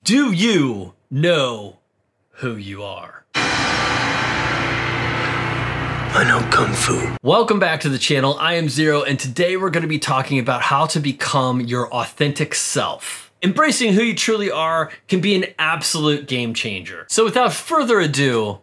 Do you know who you are? I know Kung Fu. Welcome back to the channel. I am Zero, and today we're going to be talking about how to become your authentic self. Embracing who you truly are can be an absolute game changer. So without further ado,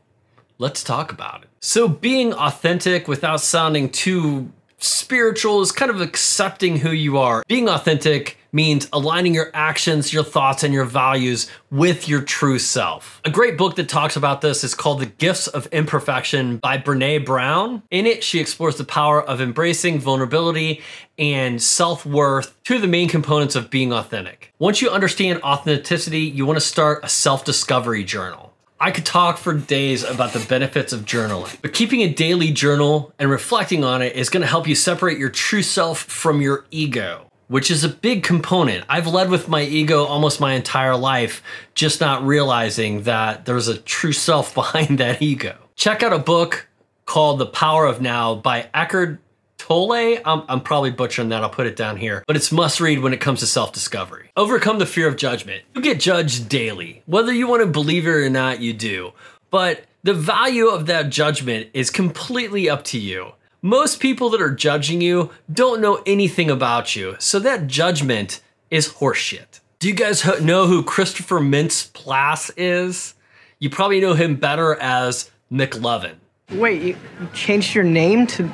let's talk about it. So being authentic without sounding too spiritual is kind of accepting who you are. Being authentic means aligning your actions, your thoughts, and your values with your true self. A great book that talks about this is called The Gifts of Imperfection by Brené Brown. In it, she explores the power of embracing vulnerability and self-worth, two of the main components of being authentic. Once you understand authenticity, you want to start a self-discovery journal. I could talk for days about the benefits of journaling, but keeping a daily journal and reflecting on it is going to help you separate your true self from your ego, which is a big component. I've led with my ego almost my entire life, just not realizing that there's a true self behind that ego. Check out a book called The Power of Now by Eckhart Tolle. I'm probably butchering that, I'll put it down here, but it's must read when it comes to self-discovery. Overcome the fear of judgment. You get judged daily. Whether you want to believe it or not, you do. But the value of that judgment is completely up to you. Most people that are judging you don't know anything about you, so that judgment is horseshit. Do you guys know who Christopher Mintz-Plasse is? You probably know him better as McLovin. Wait, you changed your name to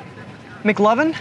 McLovin?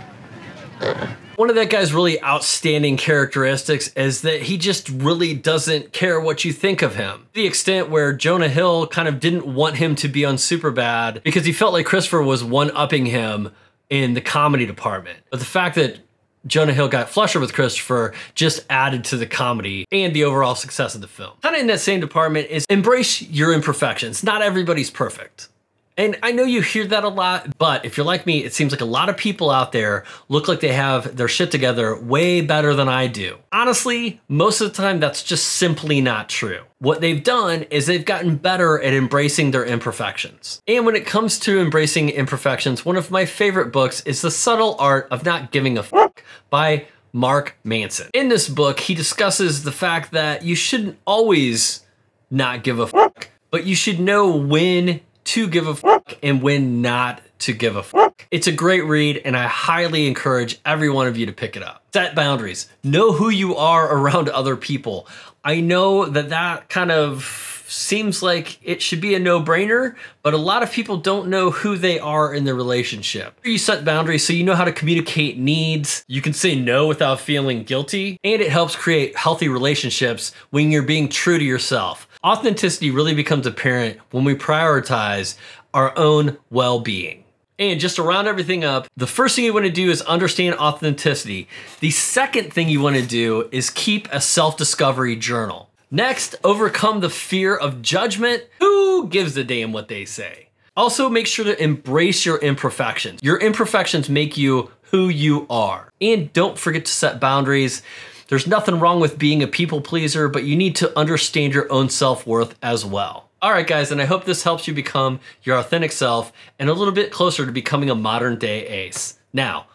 One of that guy's really outstanding characteristics is that he just really doesn't care what you think of him. To the extent where Jonah Hill kind of didn't want him to be on Superbad because he felt like Christopher was one-upping him in the comedy department. But the fact that Jonah Hill got flushed with Christopher just added to the comedy and the overall success of the film. Kind of in that same department is embrace your imperfections. Not everybody's perfect. And I know you hear that a lot, but if you're like me, it seems like a lot of people out there look like they have their shit together way better than I do. Honestly, most of the time, that's just simply not true. What they've done is they've gotten better at embracing their imperfections. And when it comes to embracing imperfections, one of my favorite books is The Subtle Art of Not Giving a Fuck by Mark Manson. In this book, he discusses the fact that you shouldn't always not give a fuck, but you should know when to give a fuck and when not to give a fuck. It's a great read, and I highly encourage every one of you to pick it up. Set boundaries. Know who you are around other people. I know that that kind of seems like it should be a no-brainer, but a lot of people don't know who they are in the relationship. You set boundaries so you know how to communicate needs. You can say no without feeling guilty, and it helps create healthy relationships when you're being true to yourself. Authenticity really becomes apparent when we prioritize our own well-being. And just to round everything up, the first thing you want to do is understand authenticity. The second thing you want to do is keep a self-discovery journal. Next, overcome the fear of judgment. Who gives a damn what they say? Also, make sure to embrace your imperfections. Your imperfections make you who you are. And don't forget to set boundaries. There's nothing wrong with being a people pleaser, but you need to understand your own self-worth as well. All right, guys, and I hope this helps you become your authentic self and a little bit closer to becoming a modern day ace. Now,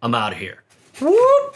I'm out of here. Whoop!